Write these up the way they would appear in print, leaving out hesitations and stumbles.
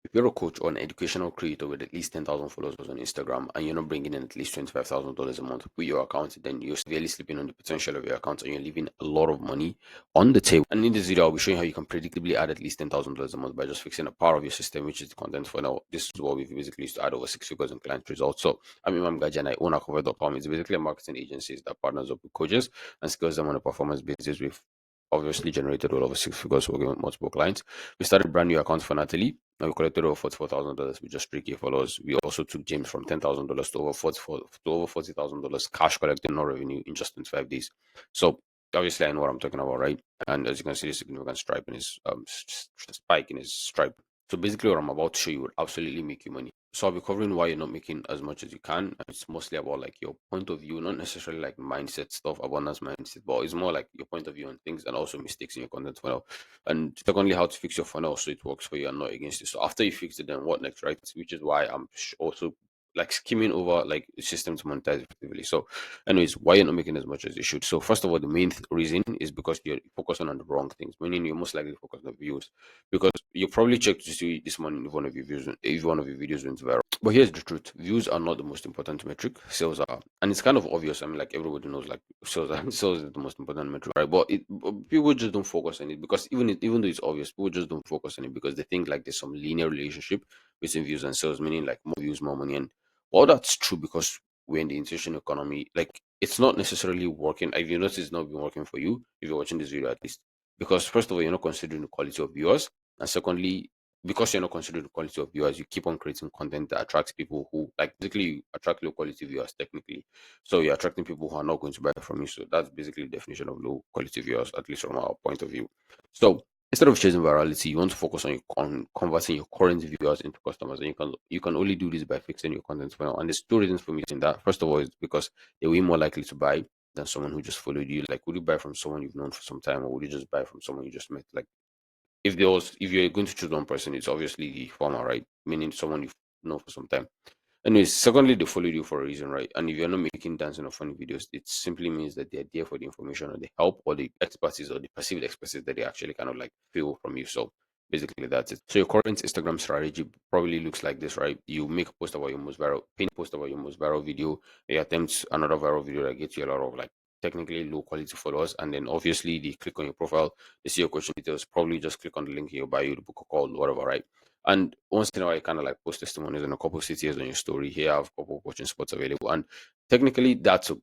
If you're a coach or an educational creator with at least 10,000 followers on Instagram and you're not bringing in at least $25,000 a month with your account, then you're severely sleeping on the potential of your account and you're leaving a lot of money on the table. And in this video, I'll be showing how you can predictably add at least $10,000 a month by just fixing a part of your system, which is the content funnel. This is what we've basically used to add over six figures in client results. So I'm Imam Gaji and I own Akover.com. It's basically a marketing agency that partners up with coaches and scales them on a performance basis. We've obviously generated well over six figures working with multiple clients. We started a brand new account for Natalie. Now we collected over $44,000 with just 3K followers. We also took James from $10,000 to over $40,000 cash collected, no revenue in just 25 days. So obviously I know what I'm talking about, right? And as you can see, the significant stripe in his spike in his stripe. So basically, what I'm about to show you would absolutely make you money. So I'll be covering why you're not making as much as you can. And it's mostly about like your point of view, not necessarily like mindset stuff, abundance mindset, but it's more like your point of view on things and also mistakes in your content funnel. And secondly, how to fix your funnel so it works for you and not against you. So after you fix it, then what next, right? Which is why I'm also like skimming over like the system to monetize effectively. So, anyways, why you're not making as much as you should. So, first of all, the main reason is because you're focusing on the wrong things, meaning you're most likely focused on views because you probably checked to see this morning if one of your views, if one of your videos went viral. But here's the truth: views are not the most important metric. Sales are, and it's kind of obvious. I mean, like everybody knows, like sales is the most important metric, right? But people just don't focus on it because even though it's obvious, people just don't focus on it because they think like there's some linear relationship between views and sales, meaning like more views, more money, and all that's true because we're in the inflation economy. Like it's not necessarily working. If you notice, it's not been working for you. If you're watching this video, at least, because first of all, you're not considering the quality of viewers, and secondly, because you're not considering the quality of viewers, you keep on creating content that attracts people who like basically you attract low quality viewers technically. So you're attracting people who are not going to buy from you. So that's basically the definition of low quality viewers, at least from our point of view. So instead of chasing virality, you want to focus on converting your current viewers into customers, and you can only do this by fixing your content funnel. And there's two reasons for me saying that. First of all, is because they're way more likely to buy than someone who just followed you. Like, would you buy from someone you've known for some time, or would you just buy from someone you just met? Like, if you're going to choose one person, it's obviously the former, right? Meaning someone you've known for some time. Anyways, secondly, they followed you for a reason, right? And if you're not making dancing or funny videos, it simply means that they're there for the information or the help or the expertise or the perceived expertise that they actually kind of like feel from you. So basically that's it. So your current Instagram strategy probably looks like this, right? You make a post about your most viral, pin post about your most viral video, you attempt another viral video that gets you a lot of like technically low quality followers, and then obviously they click on your profile, they see your coaching details, probably just click on the link in your bio to book a call, whatever, right? And once in a while, you kind of like post testimonies in a couple of cities on your story. Here, I have a couple of coaching spots available. And technically, that's a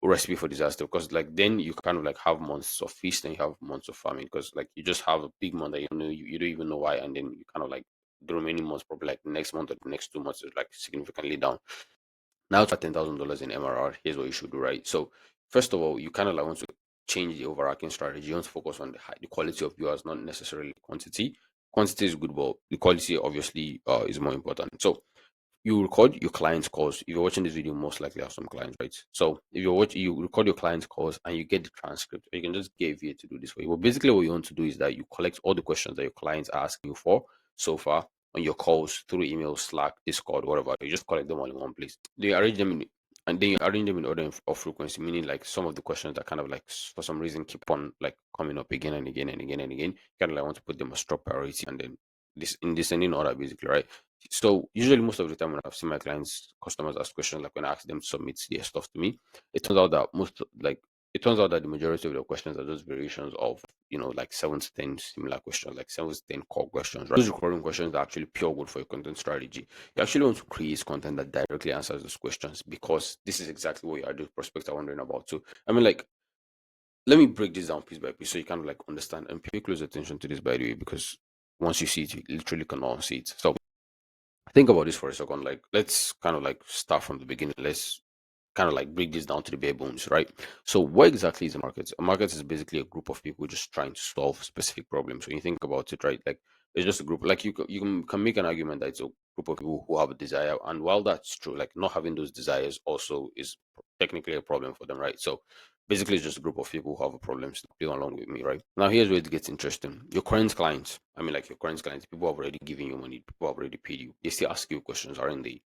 recipe for disaster because, like, then you kind of like have months of feast and you have months of famine because, like, you just have a big month that you don't even know why. And then you kind of like the remaining months, probably like the next month or the next 2 months, is like significantly down. Now, to $10,000 in MRR, here's what you should do, right? So, first of all, you kind of like want to change the overarching strategy. You want to focus on the quality of viewers, not necessarily quantity. Quantity is good, but the quality obviously is more important. So, you record your clients' calls. If you're watching this video, most likely have some clients, right? So, if you're watching, you record your clients' calls and you get the transcript, or you can just get VA to do this for you. But basically, what you want to do is that you collect all the questions that your clients are asking you for so far on your calls through email, Slack, Discord, whatever. You just collect them all in one place. Then you arrange them in, and then you arrange them in order of frequency, meaning like some of the questions that kind of like for some reason keep on like coming up again and again and again and again. You kind of like want to put them as top priority and then this in descending order, basically, right? So usually most of the time when I've seen my clients, customers ask questions, like when I ask them to submit their stuff to me, it turns out that it turns out that the majority of the questions are just variations of, like 7 to 10 similar questions, like 7 to 10 core questions, right? Those recurring questions are actually pure good for your content strategy. You actually want to create content that directly answers those questions because this is exactly what your ideal prospects are wondering about too. I mean, like, let me break this down piece by piece so you kind of like understand and pay close attention to this, by the way, because once you see it, you literally cannot see it. So think about this for a second. Like, let's kind of like start from the beginning. Let's kind of like break this down to the bare bones, right? So, what exactly is a market? A market is basically a group of people just trying to solve specific problems. When you think about it, right? Like, it's just a group. Like, you can make an argument that it's a group of people who have a desire, and while that's true, like not having those desires also is technically a problem for them, right? So, basically, it's just a group of people who have a problem. So play along with me, right? Now, here's where it gets interesting. Your current clients, I mean, like your current clients, people have already given you money, people have already paid you. They still ask you questions, aren't they?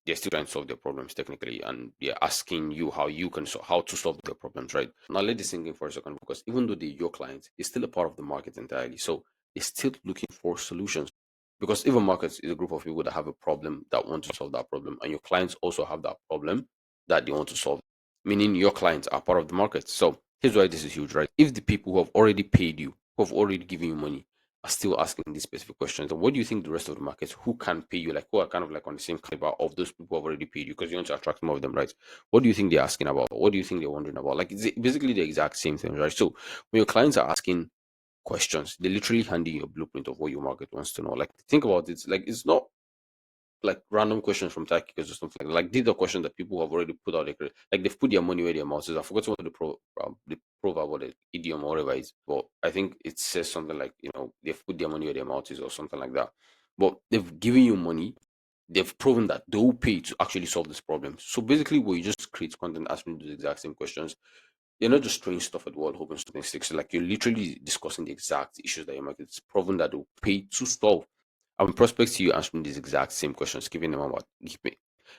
They're still trying to solve their problems technically, and they're asking you how you can how to solve their problems, right? Now let this sink in for a second, because even though they're your clients, it's still a part of the market entirely. So they're still looking for solutions Because even markets is a group of people that have a problem that want to solve that problem, and your clients also have that problem that they want to solve, meaning your clients are part of the market. So here's why this is huge, right? If the people who have already paid you, who have already given you money, are still asking these specific questions, then what do you think the rest of the markets who can pay you, like who are kind of like on the same caliber of those people who have already paid you, because you want to attract more of them, right? What do you think they're asking about? What do you think they're wondering about? Like it's basically the exact same thing, right? So when your clients are asking questions, they literally hand you a blueprint of what your market wants to know. Like think about it, like it's not like random questions from tech or something like these are questions that people have already put out there. Like they've put their money where their mouth is. I forgot what the proverb or the idiom or whatever it is, but I think it says something like, they've put their money where their mouth is or something like that. But they've given you money, they've proven that they'll pay to actually solve this problem. So basically, when you just create content asking the exact same questions, you're not just throwing stuff at the wall hoping something sticks. Like you're literally discussing the exact issues that your market is proven that they'll pay to solve. And when prospects see you answering these exact same questions, keeping them up and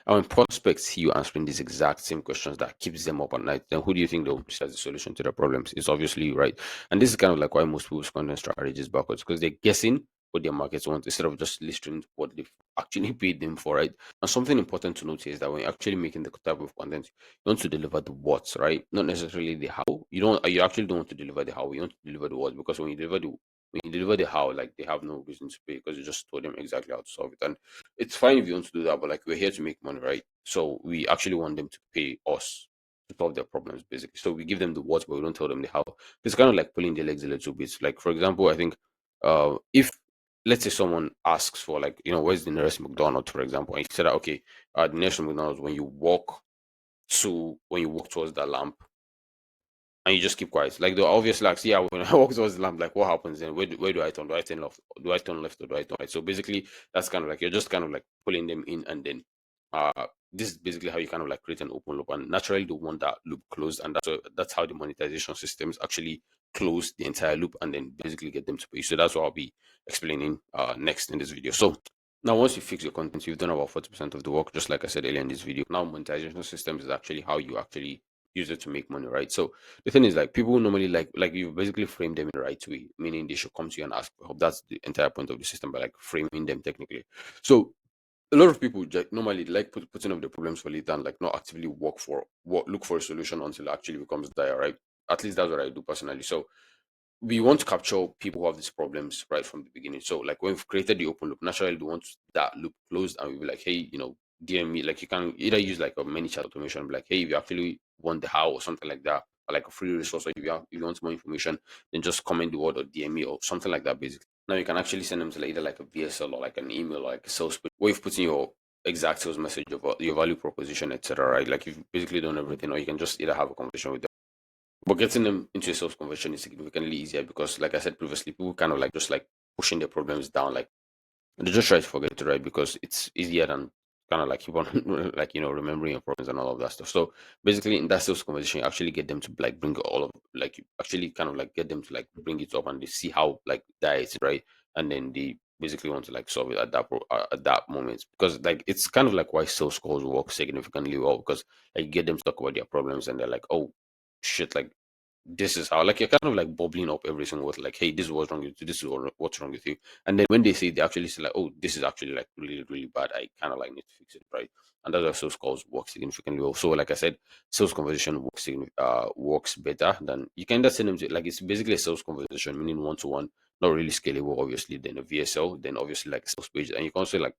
when prospects see you answering these exact same questions that keeps them up at night, then who do you think they'll see as the solution to their problems? It's obviously you, right? And this is kind of like why most people's content strategy is backwards, because they're guessing what their markets want instead of just listening to what they've actually paid them for, right? And something important to note here is that when you're actually making the type of content, you want to deliver the what, right? Not necessarily the how. You actually don't want to deliver the how. You want to deliver the what, because when you deliver the how, like they have no reason to pay because you just told them exactly how to solve it. And it's fine if you want to do that, but like we're here to make money, right? So we actually want them to pay us to solve their problems, basically. So we give them the what, but we don't tell them the how. It's kind of like pulling their legs a little bit. Like for example, I think if let's say someone asks for, like, where's the nearest McDonald's, for example, and you said that, okay, the nearest McDonald's when you walk towards that lamp, and you just keep quiet. Like the obvious, like, yeah, when I walk towards the lamp, like what happens then? Where do I turn? Do I turn left? Do I turn left or do I turn right? So basically, that's kind of like you're just kind of like pulling them in, and then uh, this is basically how you kind of like create an open loop, and naturally they want that loop closed, and that's how the monetization systems actually close the entire loop, and then basically get them to pay. So that's what I'll be explaining next in this video. So now, once you fix your content, you've done about 40% of the work, just like I said earlier in this video. Now, monetization systems is actually how you actually use it to make money, right? So the thing is, like, people normally like you basically frame them in the right way, meaning they should come to you and ask for help. That's the entire point of the system, by like framing them technically. So a lot of people normally like putting up the problems for later and like not actively look for a solution until it actually becomes dire, right? At least that's what I do personally. So we want to capture people who have these problems right from the beginning. So like when we've created the open loop, naturally we want that loop closed, and we'll be like, hey, DM me. Like you can either use like a many chat automation, be like, hey, if you actually want the how or something like that, or like a free resource, or if you want more information, then just comment the word or DM me or something like that, basically. Now you can actually send them to like either like a VSL or like an email or like a sales page where you've put in your exact sales message of your value proposition, etc. Right? Like you've basically done everything, or you can just either have a conversation with them. But getting them into a sales conversion is significantly easier because, like I said previously, people kind of like just like pushing their problems down, like they just try to forget it, right? Because it's easier than kind of like keep on like remembering your problems and all of that stuff. So basically, in that sales conversation, you actually get them to like bring all of like you actually kind of like get them to like bring it up, and they see how like that is, right? And then they basically want to like solve it at that moment, because like it's kind of like why sales calls work significantly well, because like you get them to talk about their problems and they're like, oh shit, like this is how, like, you're kind of like bubbling up every single word, like, hey, this is what's wrong with you, this is what's wrong with you. And then when they say, they actually say like, oh, this is actually like really really bad, I kind of like need to fix it, right? And that's why sales calls work significantly well. So like I said, sales conversation works better than you can just send them to, like, it's basically a sales conversation, meaning one-to-one, not really scalable obviously, then a VSL, then obviously like a sales page, and you can also like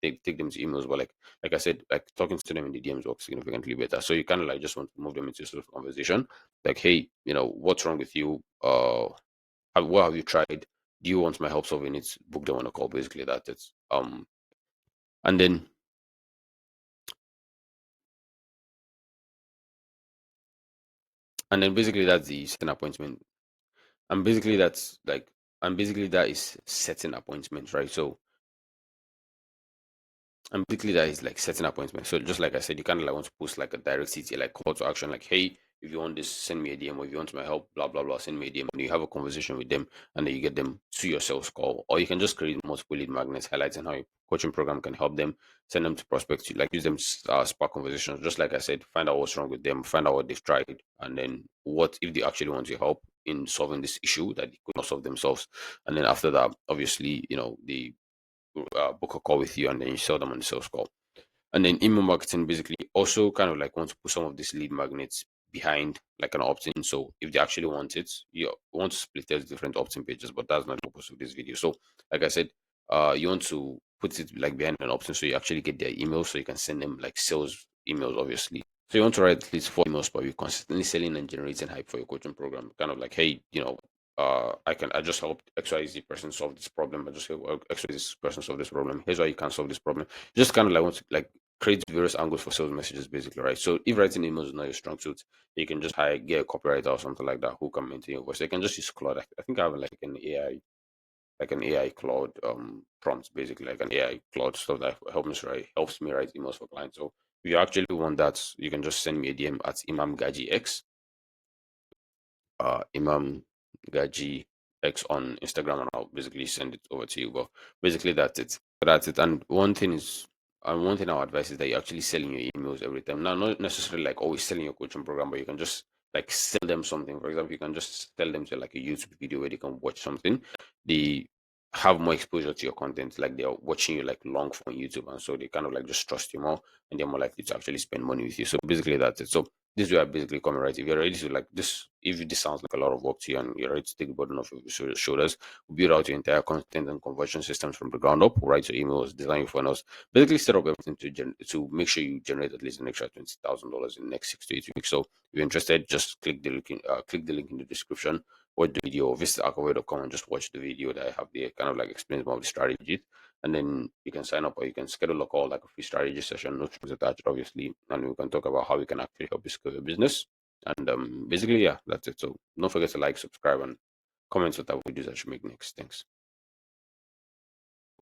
take them to emails. But like I said, like talking to them in the DMs works significantly better. So you kind of like just want to move them into a sort of conversation, like, hey, what's wrong with you? What have you tried? Do you want my help solving it? Book them on a call, basically. That's it. And then basically that's the setting appointment. And basically that is setting appointments, right? So and basically that is like setting appointment. So just like I said, you kind of like want to post like a direct CTA, like call to action, like, hey, if you want this, send me a DM, or if you want my help, blah blah blah, send me a DM. And you have a conversation with them, and then you get them to your sales call. Or you can just create multiple lead magnets highlighting how your coaching program can help them, send them to prospects, like use them spark conversations. Just like I said, find out what's wrong with them, find out what they've tried, and then what if they actually want your help in solving this issue that they could not solve themselves. And then after that, obviously, the book a call with you, and then you sell them on the sales call. And then email marketing basically also kind of like want to put some of these lead magnets behind like an opt-in. So if they actually want it, you want to split it different opt-in pages, but that's not the purpose of this video. So like I said, you want to put it like behind an opt-in so you actually get their email so you can send them like sales emails, obviously. So you want to write at least 4 emails per week, consistently selling and generating hype for your coaching program. Kind of like, hey, I just helped XYZ person solve this problem. I just helped XYZ person solve this problem. Here's why you can solve this problem. Just kind of like want to like create various angles for sales messages, basically, right? So if writing emails is not your strong suit, you can just get a copywriter or something like that who can maintain your voice. You can just use Claude. I think I have like an AI Claude prompt, basically like an AI Claude stuff that helps me write emails for clients. So if you actually want that, you can just send me a DM at Imam Gaji X, Imam Gaji X on Instagram, and I'll basically send it over to you. But basically, that's it. That's it. And one thing I'll advise is that you're actually selling your emails every time. Now, not necessarily like always selling your coaching program, but you can just like sell them something. For example, you can just sell them to like a YouTube video where they can watch something. They have more exposure to your content, like they're watching you like long form YouTube, and so they kind of like just trust you more, and they're more likely to actually spend money with you. So basically, that's it. So this way I basically come right. If you're ready to like this, if this sounds like a lot of work to you and you're ready to take the burden off your shoulders, build out your entire content and conversion systems from the ground up, write your emails, design your funnels, basically set up everything to make sure you generate at least an extra $20,000 in the next 6 to 8 weeks. So if you're interested, just click the link in the description, watch the video, or visit alchemy.com and just watch the video that I have there, kind of like explains more of the strategies. And then you can sign up or you can schedule a call like a free strategy session, no strings attached, obviously, and we can talk about how we can actually help you scale your business. And basically, yeah, that's it. So don't forget to like, subscribe, and comment what type of videos I should make next. Thanks.